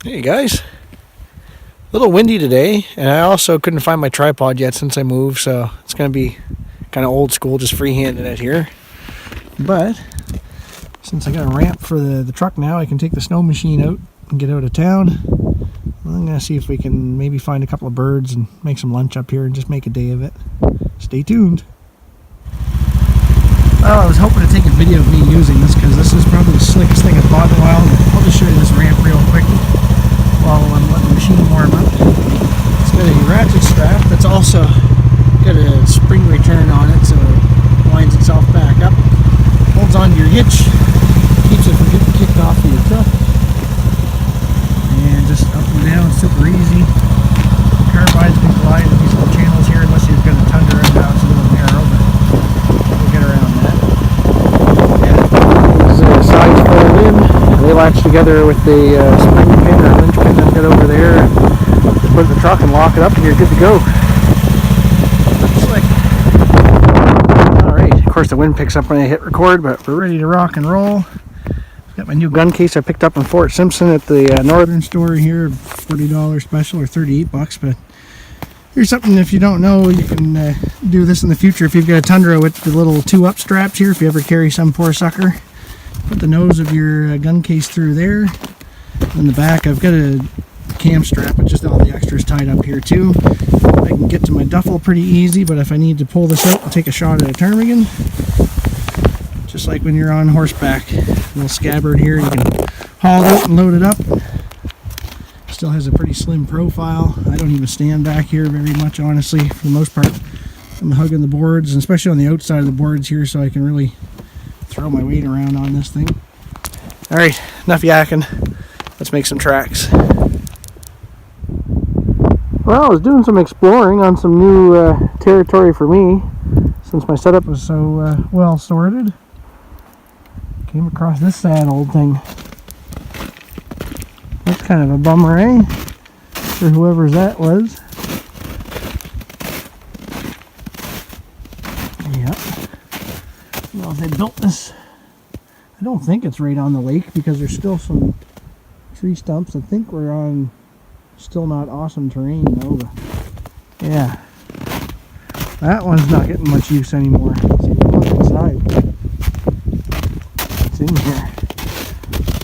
Hey guys, a little windy today, and I also couldn't find my tripod yet since I moved, so it's going to be kind of old school, just freehanding it here. But since I got a ramp for the truck now, I can take the snow machine out and get out of town. I'm going to see if we can maybe find a couple of birds and make some lunch up here and just make a day of it. Stay tuned. Well, I was hoping to take a video of me using this because this is probably the slickest thing I've bought in a while. I'll just show you this ramp real quick while I'm letting the machine warm up. It's got a ratchet strap that's also got a spring return on it, so it winds itself back up. Holds onto your hitch, keeps it from getting kicked off of your truck. And just up and down, super easy. Carbines can glide in these little channels here unless you've got a Tundra, and now it's a little narrow, but we'll get around that. And these sides fold in, and they latch together with the spring pin or winch pin I've got over there. Just put it in the truck and lock it up, and you're good to go. Slick. Alright, of course the wind picks up when I hit record, but we're ready to rock and roll. Got my new gun case I picked up in Fort Simpson at the northern store here, $40 special or $38, but here's something if you don't know, you can do this in the future if you've got a Tundra with the little 2-up straps here, if you ever carry some poor sucker. Put the nose of your gun case through there. In the back I've got a cam strap with just all the extras tied up here too. I can get to my duffel pretty easy, but if I need to pull this out and take a shot at a ptarmigan, just like when you're on horseback, a little scabbard here, you can haul it out and load it up. Still has a pretty slim profile. I don't even stand back here very much, honestly. For the most part, I'm hugging the boards, and especially on the outside of the boards here, so I can really throw my weight around on this thing. Alright, enough yakking. Let's make some tracks. Well, I was doing some exploring on some new territory for me, since my setup was so well sorted. Came across this sad old thing. That's kind of a bummer, eh? For whoever's that was. Yep. Well, they built this. I don't think it's right on the lake because there's still some tree stumps. I think we're on still not awesome terrain though. But yeah. That one's not getting much use anymore. Let's see if we look inside. It's in here.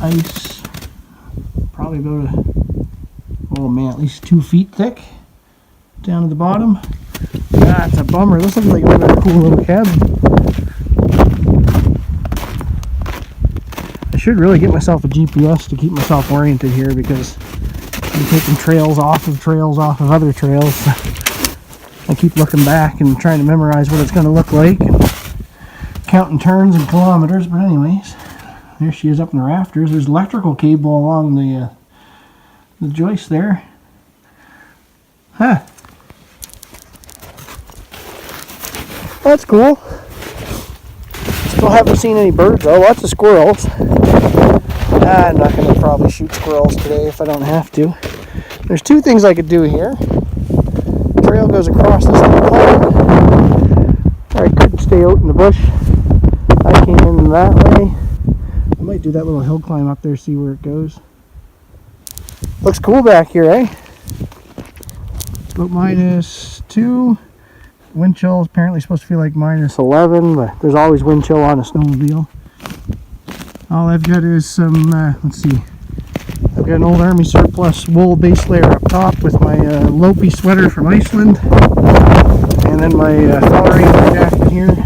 Ice. Probably about oh man, at least 2 feet thick down at the bottom. That's a bummer. This looks like another cool little cabin. I should really get myself a GPS to keep myself oriented here because I'm taking trails off of other trails. I keep looking back and trying to memorize what it's going to look like and counting turns and kilometers, but anyways, there she is up in the rafters. There's electrical cable along the joist there. Huh. That's cool. Still haven't seen any birds though. Lots of squirrels. I'm not going to probably shoot squirrels today if I don't have to. There's 2 things I could do here. Trail goes across this little pond, or I could stay out in the bush. I came in that way. I might do that little hill climb up there, see where it goes. Looks cool back here, eh? About -2. Wind chill is apparently supposed to feel like -11, but there's always wind chill on a snowmobile. All I've got is some, let's see. I've got an old Army surplus wool base layer up top with my Lopi sweater from Iceland. And then my Fellery jacket here.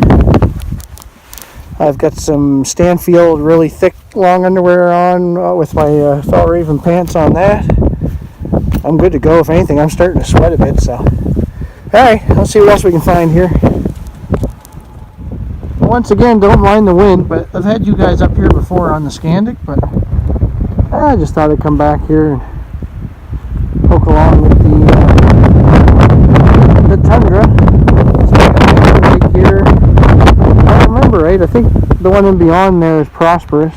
I've got some Stanfield really thick long underwear on with my Fellery pants on that. I'm good to go. If anything, I'm starting to sweat a bit, so. Alright, let's see what else we can find here. Once again, don't mind the wind, but I've had you guys up here before on the Scandic, but I just thought I'd come back here and poke along with the Tundra. So right here. I don't remember right. I think the one in beyond there is Prosperous.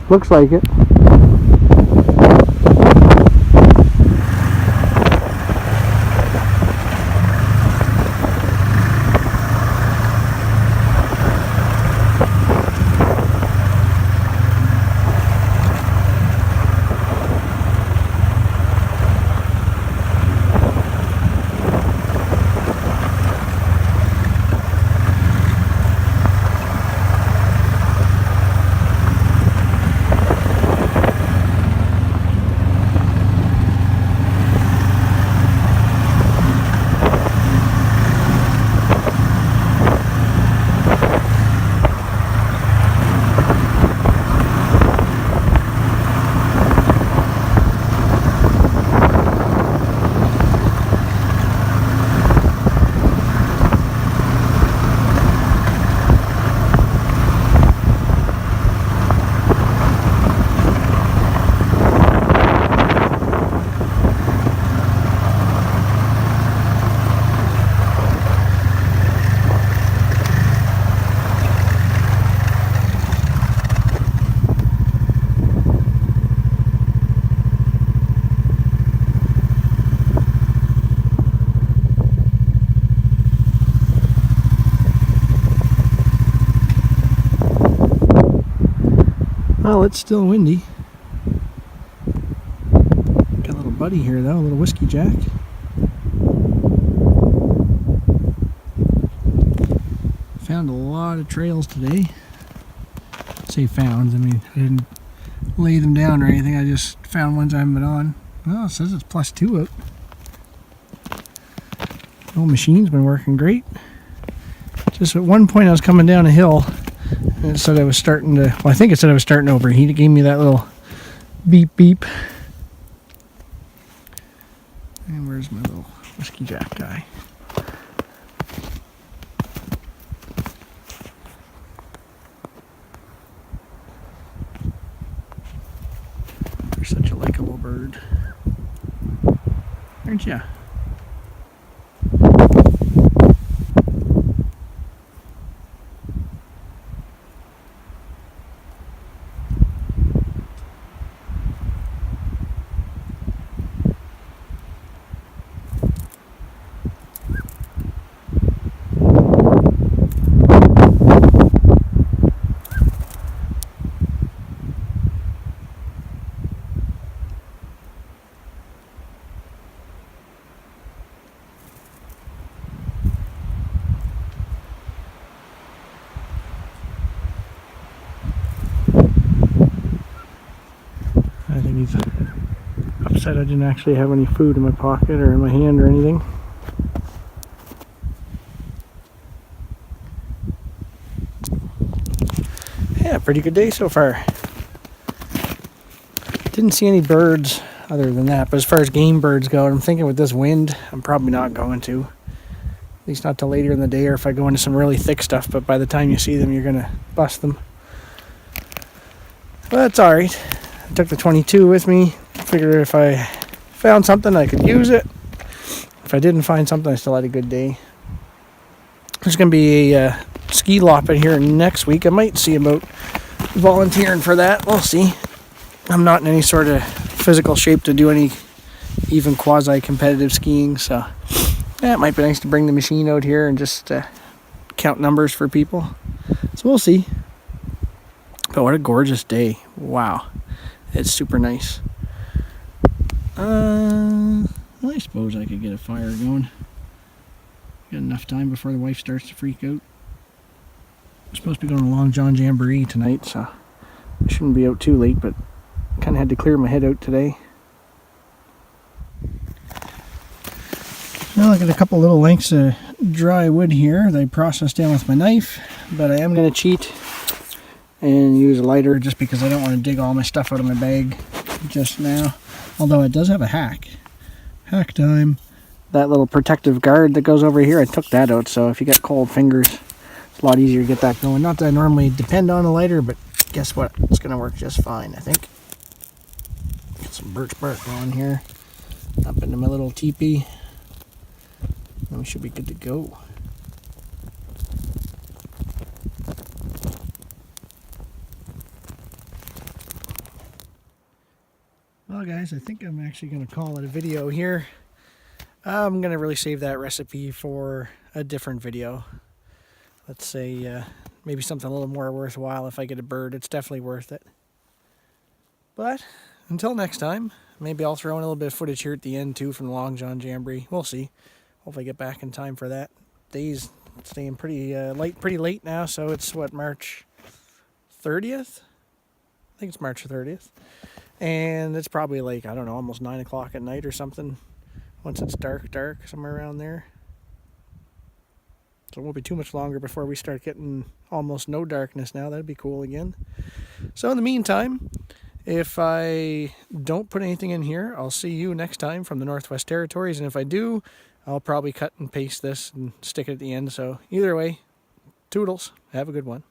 Looks like it. Well, it's still windy. Got a little buddy here though, a little whiskey jack. Found a lot of trails today. Say found, I mean I didn't lay them down or anything, I just found ones I haven't been on. Well, it says it's +2 out. The old machine's been working great. Just at one point I was coming down a hill and it said I was starting to, well, I think it said I was starting to overheat. It gave me that little beep beep. And where's my little whiskey jack guy? You're such a likable bird, aren't ya? I think he's upset I didn't actually have any food in my pocket or in my hand or anything. Yeah, pretty good day so far. Didn't see any birds other than that, but as far as game birds go, I'm thinking with this wind, I'm probably not going to. At least not till later in the day, or if I go into some really thick stuff, but by the time you see them, you're gonna bust them. But that's alright. I took the 22 with me. Figured if I found something, I could use it. If I didn't find something, I still had a good day. There's going to be a ski loppet here next week. I might see about volunteering for that. We'll see. I'm not in any sort of physical shape to do any even quasi-competitive skiing, so yeah, it might be nice to bring the machine out here and just count numbers for people. So we'll see. But what a gorgeous day. Wow. It's super nice. I suppose I could get a fire going. Got enough time before the wife starts to freak out. I'm supposed to be going to Long John Jamboree tonight, so I shouldn't be out too late, but kind of had to clear my head out today. Well, I got a couple little lengths of dry wood here that I processed down with my knife, but I am going to cheat and use a lighter just because I don't want to dig all my stuff out of my bag just now. Although it does have a hack. Hack time. That little protective guard that goes over here, I took that out, so if you got cold fingers, it's a lot easier to get that going. Not that I normally depend on a lighter, but guess what? It's going to work just fine, I think. Get some birch bark on here. Up into my little teepee. And we should be good to go. Well guys, I think I'm actually going to call it a video here. I'm going to really save that recipe for a different video. Let's say maybe something a little more worthwhile. If I get a bird, it's definitely worth it. But until next time, maybe I'll throw in a little bit of footage here at the end too from the Long John Jamboree. We'll see. Hopefully I get back in time for that. Day's staying pretty late now, so it's what, March 30th? I think it's March 30th. And it's probably like, I don't know, almost 9 o'clock at night or something. Once it's dark, somewhere around there. So it won't be too much longer before we start getting almost no darkness now. That'd be cool again. So in the meantime, if I don't put anything in here, I'll see you next time from the Northwest Territories. And if I do, I'll probably cut and paste this and stick it at the end. So either way, toodles. Have a good one.